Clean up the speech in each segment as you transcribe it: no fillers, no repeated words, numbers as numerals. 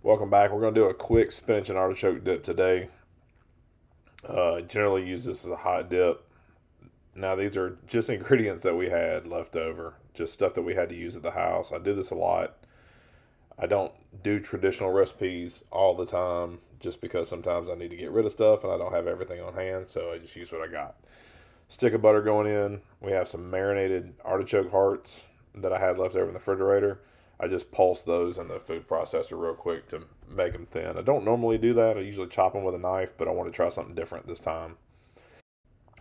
Welcome back. We're going to do a quick spinach and artichoke dip today. Generally use this as a hot dip. Now these are just ingredients that we had left over, just stuff that we had to use at the house. I do this a lot. I don't do traditional recipes all the time just because sometimes I need to get rid of stuff and I don't have everything on hand, so I just use what I got. Stick of butter going in. We have some marinated artichoke hearts that I had left over in the refrigerator. I just pulse those in the food processor real quick to make them thin. I don't normally do that. I usually chop them with a knife, but I want to try something different this time.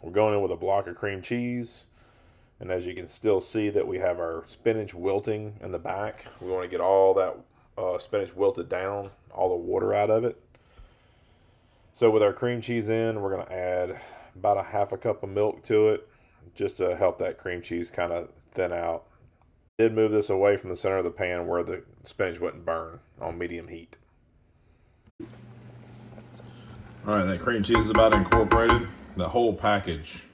We're going in with a block of cream cheese. And as you can still see that we have our spinach wilting in the back. We want to get all that spinach wilted down, all the water out of it. So with our cream cheese in, we're going to add about a half a cup of milk to it just to help that cream cheese kind of thin out. Did move this away from the center of the pan where the spinach wouldn't burn on medium heat. All right, that cream cheese is about incorporated. The whole package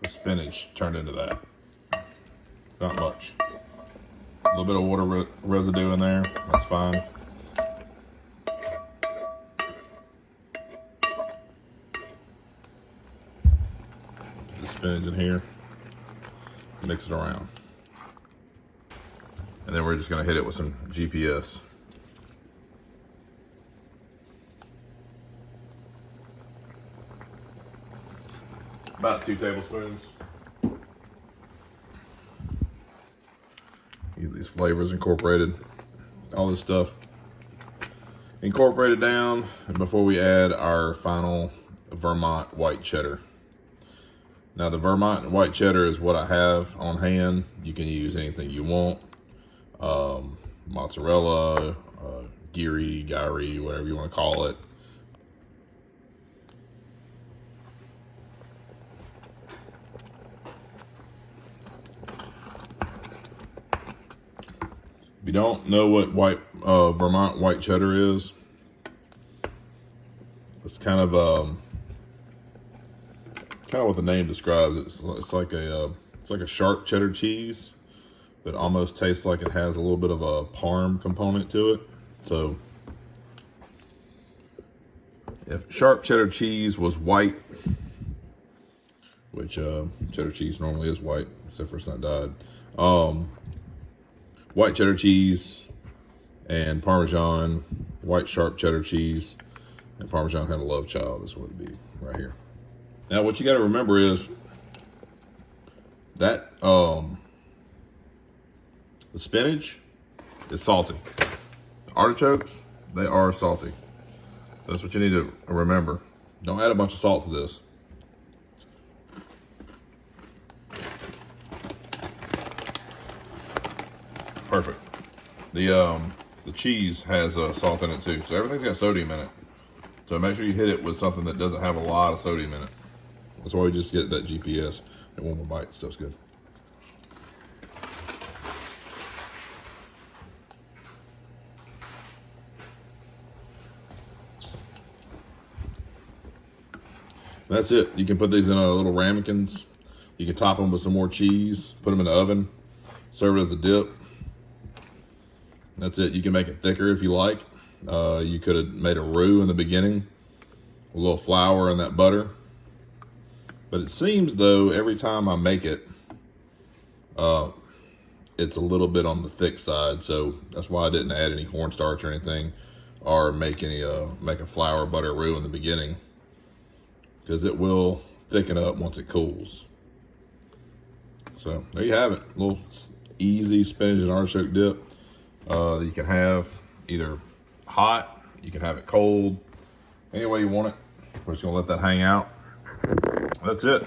of spinach turned into that. Not much. A little bit of water residue in there. That's fine. Get the spinach in here. Mix it around. And then we're just gonna hit it with some GPS. About 2 tablespoons. Get these flavors incorporated. All this stuff incorporated down before we add our final Vermont white cheddar. Now the Vermont white cheddar is what I have on hand. You can use anything you want. Mozzarella, gyri, whatever you want to call it. If you don't know what Vermont white cheddar is, it's kind of what the name describes. It's like a sharp cheddar cheese, but almost tastes like it has a little bit of a parm component to it. So if sharp cheddar cheese was white, which cheddar cheese normally is white, except for it's not dyed. White cheddar cheese and Parmesan, white sharp cheddar cheese, and Parmesan had a love child. This would be right here. Now what you got to remember is that the spinach is salty. The artichokes, they are salty. So that's what you need to remember. Don't add a bunch of salt to this. Perfect. The cheese has salt in it too, so everything's got sodium in it. So make sure you hit it with something that doesn't have a lot of sodium in it. That's why we just get that GPS. And one more bite, stuff's good. That's it. You can put these in little ramekins. You can top them with some more cheese, put them in the oven, serve it as a dip. That's it. You can make it thicker if you like. You could have made a roux in the beginning, a little flour and that butter. But it seems though, every time I make it, it's a little bit on the thick side. So that's why I didn't add any cornstarch or anything, or make a flour butter roux in the beginning, because it will thicken up once it cools. So there you have it. A little easy spinach and artichoke dip that you can have either hot, you can have it cold, any way you want it. We're just gonna let that hang out. That's it.